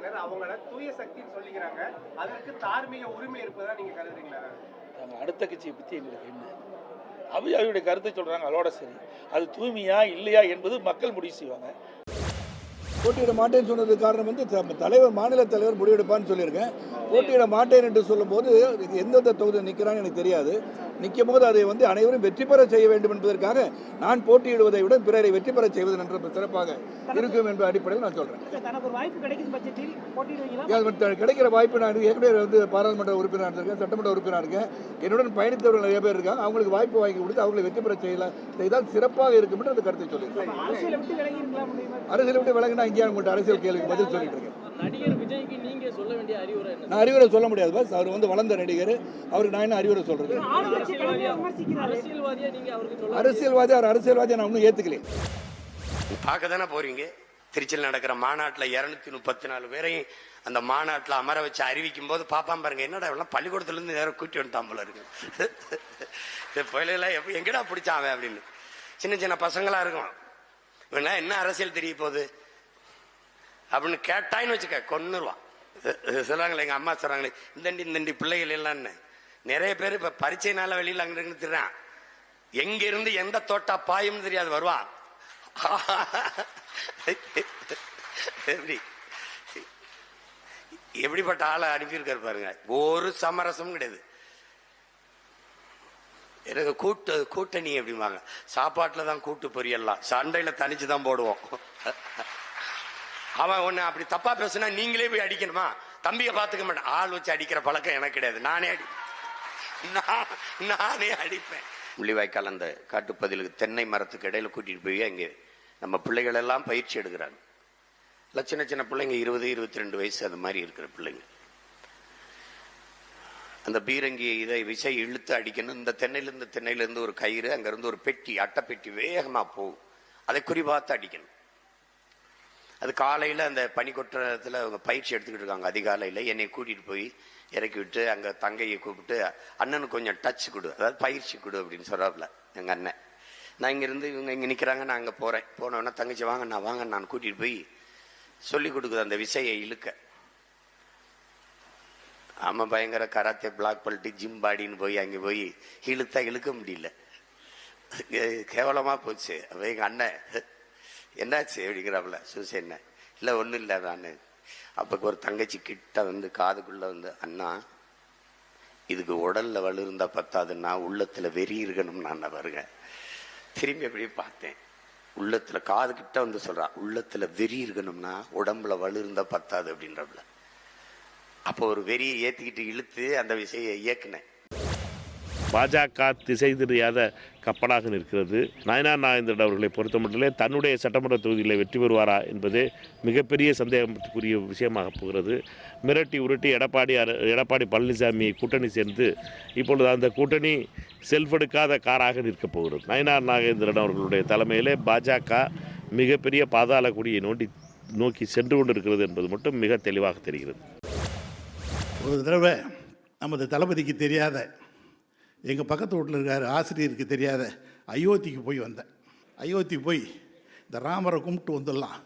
சிலர் அவங்கள தூய சக்தின்னு சொல்லிக்கிறாங்க. அதற்கு தார்மீக உரிமை இருப்பதா நீங்க கருதுறீங்களா? அடுத்த கட்சியை பற்றி எங்களுக்கு என்ன? அவையுடைய கருத்தை சொல்கிறாங்க, அதோட சரி. அது தூய்மையா இல்லையா என்பது மக்கள் முடிவு செய்வாங்க. போட்டியிட மாட்டேன்னு சொன்னதுக்கு காரணம் வந்து தலைவர், மாநில தலைவர் முடிவெடுப்பான்னு சொல்லியிருக்கேன். போட்டியிட மாட்டேன் என்று சொல்லும்போது எந்தெந்த தொகுதியில் நிற்கிறான்னு எனக்கு தெரியாது. நிற்கும் போது அதை வந்து அனைவரும் வெற்றி பெற செய்ய வேண்டும் என்பதற்காக நான் போட்டியிடுவதை விட பிறரை வெற்றி பெற செய்வது என்ற சிறப்பாக இருக்கும் என்ற அடிப்படையில் நான் சொல்றேன். கிடைக்கிற வாய்ப்பு நான் ஏற்கனவே வந்து பாராளுமன்ற உறுப்பினர் இருக்கேன், சட்டமன்ற உறுப்பினர் இருக்கேன். என்னுடன் பயணித்தவர்கள் நிறைய பேர் இருக்காங்க. அவங்களுக்கு வாய்ப்பு வாங்கி கொடுத்து அவங்களை வெற்றி பெற செய்தால் சிறப்பாக இருக்கும் என்று அந்த கருத்தை சொல்லியிருக்கேன். அரசியல் விட்டு விலகினா இங்கே உங்கள்கிட்ட அரசியல் கேள்விக்கு பதில் சொல்லிட்டு இருக்கேன். நடிகர் விஜய்க்கு நீங்க சொல்ல வேண்டிய அறிவுரை என்ன? நான் அறிவுரை சொல்ல முடியாது பாஸ். அவர் வந்து வளர்ந்த நடிகர். அவருக்கு நான் என்ன அறிவுரை சொல்றது? அரசியல்வாதியா நீங்க அவருக்கு சொல்ல அரசியல்வாதியை நான் இன்னும் ஏத்துக்கல. பார்க்க தானே போறீங்க. திருச்சியில் நடக்கிற மாநாட்டில் 234 பேரையும் அந்த மாநாட்டில் அமர வச்சு அறிவிக்கும் போது பாப்பான் பாருங்க, என்னடா எல்லாம் பள்ளிக்கூடத்துல இருந்து நேரம் கூட்டி வந்துட்டான் போல இருக்கு. புயலாம் எங்கடா பிடிச்சான் அப்படின்னு சின்ன சின்ன பசங்களா இருக்கும். இவனா என்ன அரசியல் தெரிய போகுது அப்படின்னு கேட்டாயின்னு வச்சுக்க கொன்னுருவான். சொல்றாங்களே, எங்க அம்மா சொல்றாங்களே, இந்தண்டி பிள்ளைகள் எல்லாம் நிறைய பேர் இப்ப பரீட்சைனால வெளியில அங்க திடுறான். எங்க இருந்து எந்த தோட்டா பாயும் தெரியாது வருவான். எப்படிப்பட்ட ஆளை அனுப்பியிருக்காரு பாருங்க. ஒரு சமரசமும் கிடையாது. எனக்கு கூட்டணி அப்படிம்பாங்க. சாப்பாட்டுல தான் கூட்டு பொரியல்லாம், சண்டையில தனிச்சு தான் போடுவோம். அவன் ஒண்ணு அப்படி தப்பா பேசுனா நீங்களே போய் அடிக்கணுமா? தம்பியை பாத்துக்க மாட்டேன். ஆள் வச்சு அடிக்கிற பழக்கம் எனக்கு கிடையாது. நானே அடிப்பேன். முள்ளிவாய்க்கால் அந்த காட்டுப்பதிலுக்கு தென்னை மரத்துக்கு இடையில கூட்டிட்டு போய் அங்கே நம்ம பிள்ளைகள் எல்லாம் பயிற்சி எடுக்கிறாங்க. சின்ன சின்ன பிள்ளைங்க 20, 22 வயசு அது மாதிரி இருக்கிற பிள்ளைங்க. அந்த பீரங்கி இதை விசை இழுத்து அடிக்கணும். இந்த தென்னையிலிருந்து ஒரு கயிறு, அங்கிருந்து ஒரு பெட்டி, அட்டை பெட்டி வேகமா போகும். அதை குறிபார்த்து அடிக்கணும். அது காலையில அந்த பனிக்கொட்டத்தில் அவங்க பயிற்சி எடுத்துக்கிட்டு இருக்காங்க. அதிகாலையில என்னை கூட்டிட்டு போய் இறக்கி விட்டு அங்க தங்கையை கூப்பிட்டு, அண்ணனுக்கு கொஞ்சம் டச் கொடு, அதாவது பயிற்சி கொடு அப்படின்னு சொல்றாப்புல எங்க அண்ணன். நான் இங்கிருந்து இவங்க இங்க நிக்கிறாங்க, நான் அங்க போறேன். போனோன்னா தங்கச்சி வாங்க நான் கூட்டிட்டு போய் சொல்லி கொடுக்குது அந்த விசையை இழுக்க. ஆமா, பயங்கர கராத்தே பிளாக் பல்ட்டி ஜிம் பாடின்னு போய் அங்கே போய் இழுக்க முடியல. கேவலமா போச்சு. அப்ப எங்க அண்ணன் என்னாச்சு அப்படிங்கிறாப்புல. சூசை என்ன இல்லை ஒன்றும் இல்லை. நான் அப்போ ஒரு தங்கச்சி கிட்ட வந்து காதுக்குள்ள வந்து, அண்ணா இதுக்கு உடல்ல வலு இருந்தா பத்தாதுன்னா உள்ளத்துல வெறி இருக்கணும். நான் பாருங்க திரும்பி அப்படியே பார்த்தேன். உள்ளத்துல காது கிட்ட வந்து சொல்றா, உள்ளத்துல வெறி இருக்கணும்னா உடம்புல வலு இருந்தா பத்தாது அப்படின்றப்பல. அப்போ ஒரு வெறியை ஏத்திக்கிட்டு இழுத்து அந்த விசையை இயக்குனேன். பாஜக திசை தெரியாத கப்பலாக நிற்கிறது. நயனார் நாகேந்திரன் அவர்களை பொறுத்த மட்டுமே தன்னுடைய சட்டமன்ற தொகுதியில் வெற்றி பெறுவாரா என்பது மிகப்பெரிய சந்தேகத்துக்குரிய விஷயமாக போகிறது. மிரட்டி உருட்டி எடப்பாடி பழனிசாமியை கூட்டணி சேர்ந்து இப்பொழுது அந்த கூட்டணி செல்ஃபெடுக்காத காராக நிற்கப் போகிறது. நயனார் நாகேந்திரன் அவர்களுடைய தலைமையிலே பாஜக மிகப்பெரிய பாதாள குடியை நோக்கி சென்று கொண்டிருக்கிறது என்பது மட்டும் மிக தெளிவாக தெரிகிறது. ஒரு தடவை நமது தளபதிக்கு தெரியாத, எங்கள் பக்கத்து வீட்டில் இருக்கார் ஆசிரியருக்கு தெரியாத அயோத்திக்கு போய் வந்தேன். அயோத்தி போய் இந்த ராமரை கும்பிட்டு வந்துடலாம்,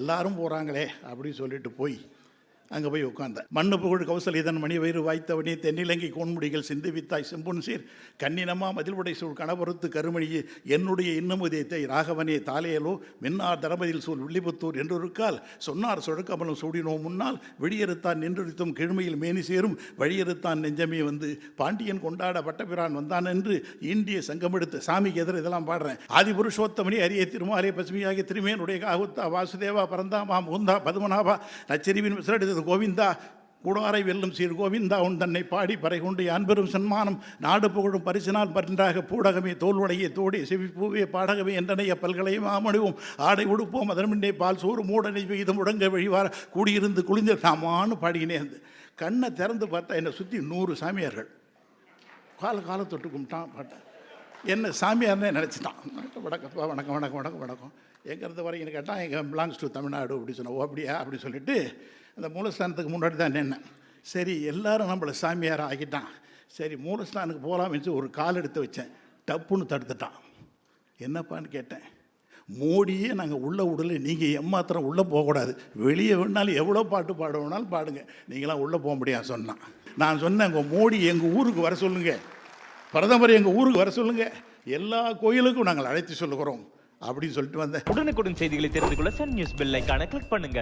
எல்லாரும் போகிறாங்களே அப்படின்னு சொல்லிட்டு போய் அங்கே போய் உட்காந்தேன். மண்ணு புகழ் கௌசலிதன் மணி வயிறு வாய்த்தவனி தென்னிலங்கை கோன்முடிகள் சிந்து வித்தாய் செம்புன் சீர் கண்ணினமா மதில்படை சூழ் கணபொருத்து கருமணியே என்னுடைய இன்னமுதயத்தை ராகவனே தாலேயலோ மின்னார் தளபதியில் சூழ் வில்லிபுத்தூர் என்றொருக்கால் சொன்னார் சொழுக்கமலும் சூடினோ முன்னால் விடியறுத்தான் நின்றுரித்தும் கிழமையில் மேனி சேரும் வழியறுத்தான் நெஞ்சமே வந்து பாண்டியன் கொண்டாட பட்டபிரான் வந்தான் என்று இந்திய சங்கமெடுத்து சாமிக்கு எதிர இதெல்லாம் பாடுறேன். ஆதிபுருஷோத்தமணி அரிய திருமாலே பசுமையாகிய திருமேனுடைய காகுத்தா வாசுதேவா பரந்தாமா முகுந்தா பதுமநாபா நச்சரிவின் விசிறடித்தது கோவிந்தா கூடாரை வெல்லும் சீர் கோவிந்தா உன் தன்னை பாடி பறை கொண்டு அன்பெரும் சன்மானம் நாடு புகழும் பரிசினால் பன்றாக பூடகமே தோல்வடையே தோடே செவிப்பூவே பாடகமே என்றனைய பல்கலையும் ஆமணிவும் ஆடை உடுப்போம் அதன்முன்னே பால் சோறு மூடனை விகிதம் முடங்க வழிவார கூடியிருந்து குளிந்து நாமானு பாடினேன். கண்ணை திறந்து பார்த்தா என்னை சுற்றி 100 சாமியார்கள் காலை தொட்டு கும்பிட்டான். பாட்டேன் என்ன சாமியார்னே நினச்சிட்டான். வணக்கப்பா வணக்கம் வணக்கம் வணக்கம் வணக்கம் எங்கேருந்து வரீங்கன்னு கேட்டால் எங்கள் பிலாங்ஸ் டு தமிழ்நாடு அப்படி சொன்னோம். ஓ அப்படியா அப்படி சொல்லிட்டு அந்த மூலஸ்தானத்துக்கு முன்னாடி தான் நின்னேன். சரி எல்லாரும் நம்மளை சாமியார் ஆகிட்டான். சரி மூலஸ்தானுக்கு போகலாம்னு ஒரு கால் எடுத்து வச்சேன். டப்புன்னு தடுத்துட்டான். என்னப்பான்னு கேட்டேன். மோடியே நாங்கள் உள்ளே விடலை, நீங்கள் எம்மாத்திரம் உள்ளே போகக்கூடாது, வெளியே வேணாலும் எவ்வளோ பாட்டு பாட வேணாலும் பாடுங்க, நீங்களாம் உள்ளே போக முடியாது சொன்னான். நான் சொன்னேன், உங்கள் மோடி எங்கள் ஊருக்கு வர சொல்லுங்கள், பிரதமர் எங்கள் ஊருக்கு வர சொல்லுங்கள், எல்லா கோயிலுக்கும் நாங்கள் அழைத்து சொல்லுகிறோம் அப்படின்னு சொல்லிட்டு வந்தேன். உடனுக்குடன் செய்திகளை தெரிந்து கொள்ள சன் நியூஸ் பெல் ஐகானை கிளிக் பண்ணுங்க.